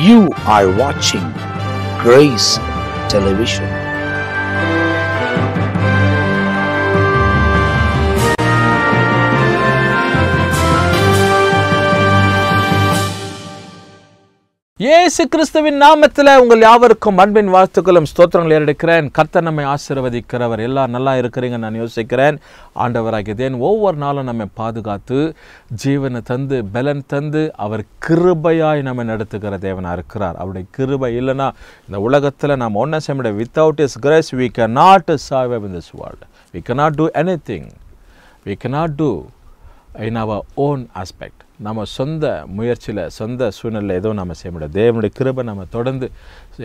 You are watching Grace Television. இயேசு கிறிஸ்துவின் நாமத்தில் உங்கள் யாவருக்கும் அன்பின் வாழ்த்துக்களும் ஸ்தோத்திரங்கள் ஏறெடுக்கிறேன். கர்த்தர் நம்மை ஆசீர்வதிக்கிறவர். எல்லாம் நல்லா இருக்கிறீங்க நான் யோசிக்கிறேன். ஆண்டவராகிய தேவன் ஒவ்வொரு நாளும் நம்மை பாதுகாத்து ஜீவனை தந்து பலன் தந்து அவர் கிருபையாய் நம்மை நடத்துகிற தேவனாக இருக்கிறார். அவருடைய கிருபை இல்லைன்னா இந்த உலகத்தில் நாம் ஒன்றும் செய்ய முடியாது. Without His grace we cannot survive in this world. We cannot do anything. We cannot do in our own aspect. நம்ம சொந்த முயற்சியில் சொந்த சூழ்நிலை எதுவும் நம்ம செய்ய முடியாது. தேவனுடைய கிருபை நம்ம தொடர்ந்து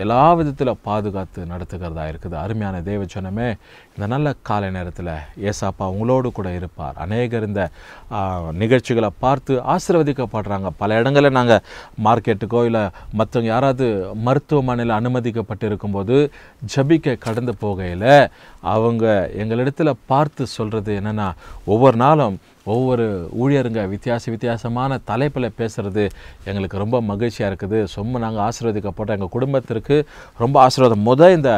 எல்லா விதத்தில் பாதுகாத்து நடத்துகிறதா இருக்குது. அருமையான தேவ ஜனமே, இந்த நல்ல காலை நேரத்தில் ஏசாப்பா உங்களோடு கூட இருப்பார். அநேகர் இந்த நிகழ்ச்சிகளை பார்த்து ஆசீர்வதிக்கப்படுறாங்க. பல இடங்களில் நாங்கள் மார்க்கெட்டுக்கோ இல்லை மற்றவங்க யாராவது மருத்துவமனையில் அனுமதிக்கப்பட்டு இருக்கும்போது ஜபிக்க கடந்து போகையில் அவங்க எங்களிடத்தில் பார்த்து சொல்கிறது என்னென்னா, ஒவ்வொரு நாளும் ஒவ்வொரு ஊழியருங்க வித்தியாசமான தலைப்பில் பேசுகிறது எங்களுக்கு ரொம்ப மகிழ்ச்சியாக இருக்குது. ரொம்ப நாங்கள் ஆசீர்வதிக்கப்பட்டோம். எங்கள் குடும்பத்திற்கு ரொம்ப ஆசீர்வாதம். இந்த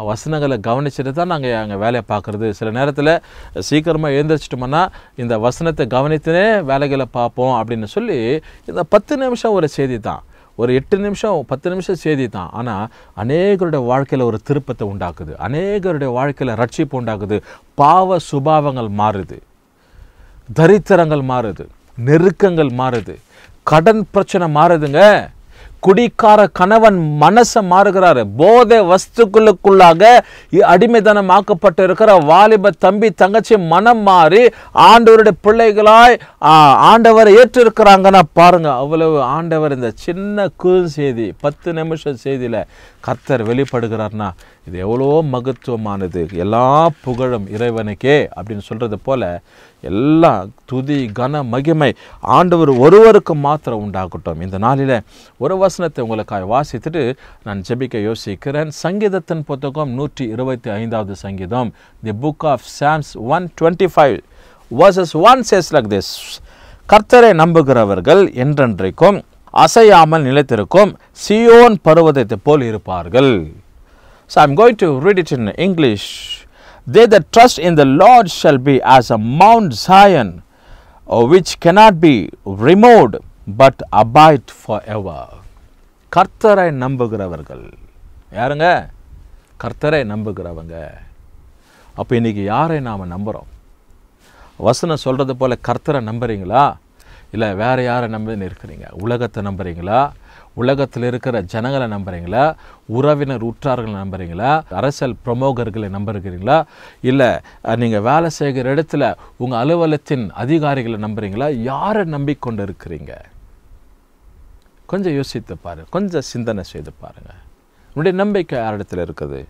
வசனங்களை கவனிச்சுட்டு தான் நாங்கள் எங்கள் வேலையை பார்க்குறது. சில நேரத்தில் சீக்கிரமாக எழுந்திரிச்சிட்டோம்னா இந்த வசனத்தை கவனித்துனே வேலைகளை பார்ப்போம் அப்படின்னு சொல்லி இந்த 10 நிமிஷம் ஒரு செய்தி தான், ஒரு 8 நிமிஷம் 10 நிமிஷம் செய்தி தான். ஆனால் அநேகருடைய வாழ்க்கையில் ஒரு திருப்பத்தை உண்டாக்குது. அநேகருடைய வாழ்க்கையில் ரட்சிப்பு உண்டாக்குது. பாவ சுபாவங்கள் மாறுது, தரித்திரங்கள் மாறுது, நெருக்கங்கள் மாறுது, கடன் பிரச்சனை மாறுதுங்க. குடிக்கார கணவன் மனசை மாறுகிறாரு. போதை வஸ்துக்களுக்குள்ளாக அடிமைத்தனம் ஆக்கப்பட்டு இருக்கிற வாலிப தம்பி தங்கச்சி மனம் மாறி ஆண்டவருடைய பிள்ளைகளாய் ஆண்டவரை ஏற்றிருக்கிறாங்கன்னா பாருங்க, அவ்வளவு ஆண்டவர் இந்த சின்ன குறு செய்தி 10 நிமிஷம் செய்தியில் கர்த்தர் வெளிப்படுகிறார்னா இது எவ்வளோ மகத்துவமானது. எல்லா புகழும் இறைவனுக்கே அப்படின்னு சொல்கிறது போல எல்லா துதி கன மகிமை ஆண்டவர் ஒருவருக்கு மாத்திரம் உண்டாகட்டும். இந்த நாளில் ஒரு வசனத்தை உங்களுக்காக வாசித்துட்டு நான் ஜெபிக்க யோசிக்கிறேன். சங்கீதத்தின் புத்தகம் 125வது சங்கீதம், the book of psalms 125 verses 1 says like this: கர்த்தரை நம்புகிறவர்கள் என்றென்றைக்கும் அசையாமல் நிலைத்திருக்கும் சீயோன் பர்வதத்தை போல் இருப்பார்கள். So I'm going to read it in English. They that trust in the Lord shall be as a Mount Zion, which cannot be removed, but abide forever. கர்த்தரை நம்புகிறவர்கள் யாருங்க? கர்த்தரை நம்புகிறவங்க. அப்போ இன்றைக்கி யாரை நாம் நம்புகிறோம்? வசனம் சொல்கிறது போல் கர்த்தரை நம்புறீங்களா? இல்லை வேறு யாரை நம்புன்னு இருக்கிறீங்க? உலகத்தை நம்புறீங்களா? உலகத்தில் இருக்கிற ஜனங்களை நம்புறீங்களா? உறவினர் உற்றார்களை நம்புறீங்களா? அரசியல் பிரமுகர்களை நம்புகிறீங்களா? இல்லை நீங்கள் வேலை செய்கிற இடத்துல உங்கள் அலுவலகத்தின் அதிகாரிகளை நம்புறீங்களா? யாரை நம்பிக்கொண்டு இருக்கிறீங்க? கொஞ்சம் யோசித்து பாருங்கள், கொஞ்சம் சிந்தனை செய்து பாருங்கள். உன்னுடைய நம்பிக்கை யார் இடத்துல இருக்குது?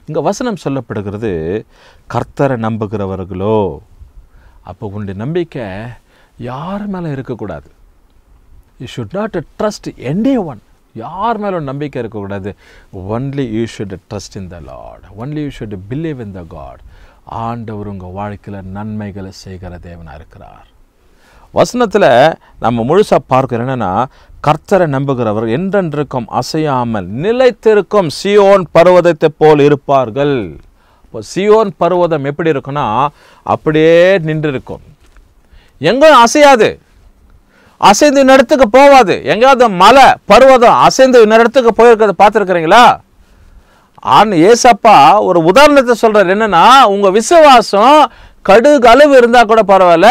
இங்கே வசனம் சொல்லப்படுகிறது கர்த்தரை நம்புகிறவர்களோ. அப்போ உன்னுடைய நம்பிக்கை யார் மேலே இருக்கக்கூடாது. You should not trust anyone. யார் மேலும் நம்பிக்கை இருக்கக்கூடாது. Only you should trust in the Lord. Only you should believe in the God. ஆண்டவர் உங்கள் வாழ்க்கையில் நன்மைகளை செய்கிற தேவனாக இருக்கிறார். வசனத்தில் நம்ம முழுசாக பார்க்கிறோம் என்னென்னா, கர்த்தரை நம்புகிறவர் என்றென்றைக்கும் அசையாமல் நிலைத்திருக்கும் சீயோன் பர்வதத்தை போல் இருப்பார்கள். இப்போ சீயோன் பர்வதம் எப்படி இருக்குன்னா அப்படியே நின்று இருக்கும், எங்கும் அசையாது, அசைந்து இன்னொரு இடத்துக்கு போவாது. எங்கேயாவது மலை பர்வதம் அசைந்து இன்னொரு இடத்துக்கு போயிருக்கிறத பார்த்துருக்குறீங்களா? ஏசப்பா ஒரு உதாரணத்தை சொல்றாரு. என்னன்னா, உங்க விசுவாசம் கடுகு அளவு இருந்தால் கூட பரவாயில்ல,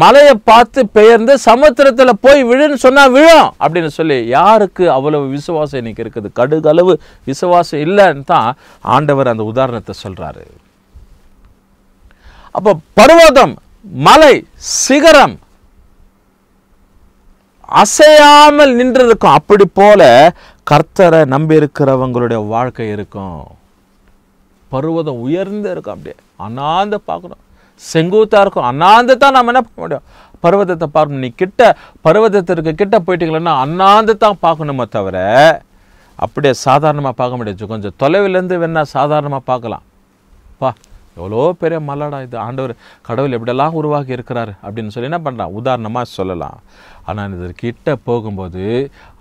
மலையை பார்த்து பெயர்ந்து சமுத்திரத்தில் போய் விழுன்னு சொன்னா விழும் அப்படின்னு சொல்லி. யாருக்கு அவ்வளவு விசுவாசம் இன்னைக்கு இருக்குது? கடுகு அளவு விசுவாசம் இல்லைன்னு தான் ஆண்டவர் அந்த உதாரணத்தை சொல்றாரு. அப்போ பர்வதம், மலை, சிகரம் அசையாமல் நின்று இருக்கும். அப்படி போல கர்த்தரை நம்பி இருக்கிறவங்களுடைய வாழ்க்கை இருக்கும். பர்வதம் உயர்ந்து இருக்கும், அப்படியே அண்ணாந்து பார்க்கணும், செங்குத்தா இருக்கும், அண்ணாந்து தான் நம்ம என்ன பண்ண முடியும்? பர்வதத்தை பார்க்கணும். நீ பர்வதத்திற்கு கிட்ட போயிட்டீங்களன்னா அண்ணாந்து தான் பார்க்கணுமே தவிர அப்படியே சாதாரணமாக பார்க்க முடியாது. கொஞ்சம் தொலைவிலேருந்து வேணா சாதாரணமாக பார்க்கலாம். எவ்வளோ பெரிய மலடா இது, ஆண்டவர் கடவுள் எப்படியெல்லாம் உருவாக்கி இருக்கிறார் அப்படின்னு சொல்லி என்ன பண்ணுறான், உதாரணமாக சொல்லலாம். ஆனால் இதற்கிட்ட போகும்போது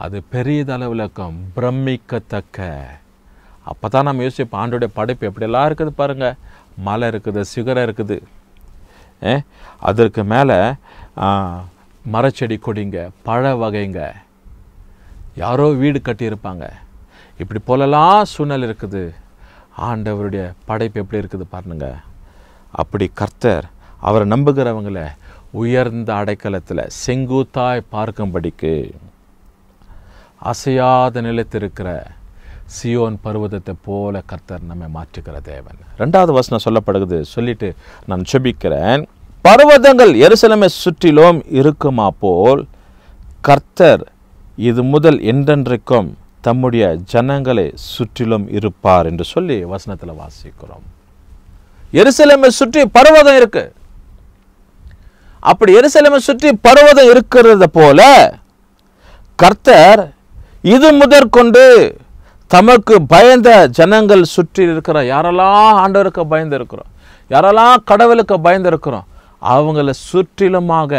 அது பெரியதளவில் இருக்கும், பிரமிக்கத்தக்க. அப்போ தான் நம்ம யோசிப்போம், ஆண்டோடைய படைப்பு எப்படியெல்லாம் இருக்குது பாருங்கள். மலை இருக்குது, சிகரம் இருக்குது, அதற்கு மேலே மரச்செடி கொடிங்க, பழ வகைங்க, யாரோ வீடு கட்டியிருப்பாங்க. இப்படி போலலாம் சூழ்நிலை இருக்குது. ஆண்டவருடைய படைப்பு எப்படி இருக்குது பாருங்க. அப்படி கர்த்தர் அவரை நம்புகிறவங்களை உயர்ந்த அடைக்கலத்தில் செங்குத்தாய் பார்க்கும்படிக்கு அசையாத நிலைத்திருக்கிற சியோன் பர்வதத்தை போல கர்த்தர் நம்மை மாற்றுகிற தேவன். 2வது வசனம் சொல்லப்படுகிறது. சொல்லிட்டு நான் செபிக்கிறேன். பர்வதங்கள் எருசலேமை சுற்றிலும் இருக்குமா போல் கர்த்தர் இது முதல் என்றென்றைக்கும் தம்முடைய ஜனங்களை சுற்றிலும் இருப்பார் என்று சொல்லி வசனத்தில் வாசிக்கிறோம். எருசலேமை சுற்றி பர்வதம் இருக்கு. அப்படி எருசலேமை சுற்றி பர்வதம் இருக்கிறது போல கர்த்தர் இது முதற்கொண்டு தமக்கு பயந்த ஜனங்கள் சுற்றி இருக்கிற, யாரெல்லாம் ஆண்டவருக்கு பயந்து இருக்கிறோம், யாரெல்லாம் கடவுளுக்கு பயந்து இருக்கிறோம், அவங்கள சுற்றிலுமாக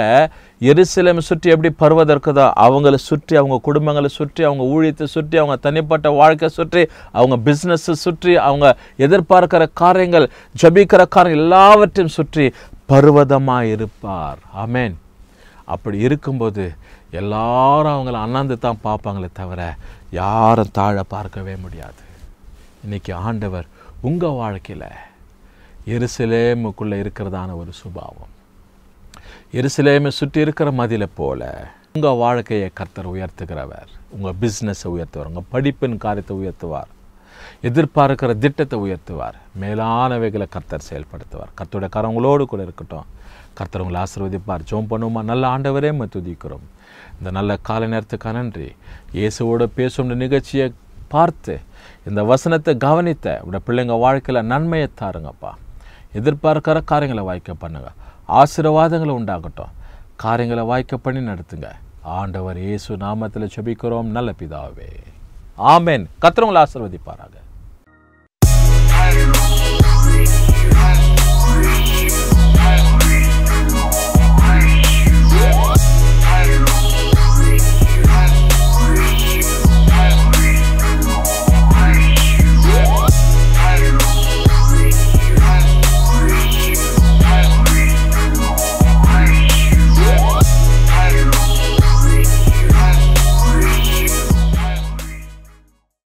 எருசலேமை சுற்றி எப்படி பர்வதம் இருக்குதோ அவங்கள சுற்றி, அவங்க குடும்பங்களை சுற்றி, அவங்க ஊழியத்தை சுற்றி, அவங்க தனிப்பட்ட வாழ்க்கை சுற்றி, அவங்க பிஸ்னஸை சுற்றி, அவங்க எதிர்பார்க்கிற காரியங்கள், ஜபிக்கிற காரியங்கள் எல்லாவற்றையும் சுற்றி பர்வதமாக இருப்பார். ஆமேன். அப்படி இருக்கும்போது எல்லாரும் அவங்கள அண்ணாந்து தான் பார்ப்பாங்களே தவிர யாரும் தாழ பார்க்கவே முடியாது. இன்னைக்கு ஆண்டவர் உங்கள் வாழ்க்கையில் எருசலேமுக்குள்ளே இருக்கிறதான ஒரு சுபாவம், எருசலேமை சுற்றி இருக்கிற மதிலை போல உங்கள் வாழ்க்கையை கர்த்தர் உயர்த்துகிறவர். உங்கள் பிஸ்னஸை உயர்த்துவார், உங்கள் படிப்பின் காரியத்தை உயர்த்துவார், எதிர்பார்க்கிற திட்டத்தை உயர்த்துவார், மேலானவைகளை கர்த்தர் செயல்படுத்துவார். கர்த்தருடைய கரங்களோடு கூட இருக்கட்டும். கர்த்தர் உங்களை ஆசீர்வதிப்பார். ஜெபம் பண்ணுவோமா? நல்ல ஆண்டவரே துதிக்கிறோம். இந்த நல்ல காலை நேரத்துக்கு நன்றி. இயேசுவோட பேசும் நிகழ்ச்சியை பார்த்து இந்த வசனத்தை கவனித்த உடைய பிள்ளைங்க வாழ்க்கையில் நன்மையை தாருங்கப்பா. எதிர்பார்க்கிற காரியங்களை வாய்க்க பண்ணுங்க. ஆசீர்வாதங்களை உண்டாகட்டும். காரியங்களை வாய்க்க பண்ணி நடத்துங்க. ஆண்டவர் இயேசு நாமத்தில் ஜெபிக்கிறோம் நல்ல பிதாவே. ஆமென். கர்த்தர் உங்களை ஆசீர்வதிப்பாராக.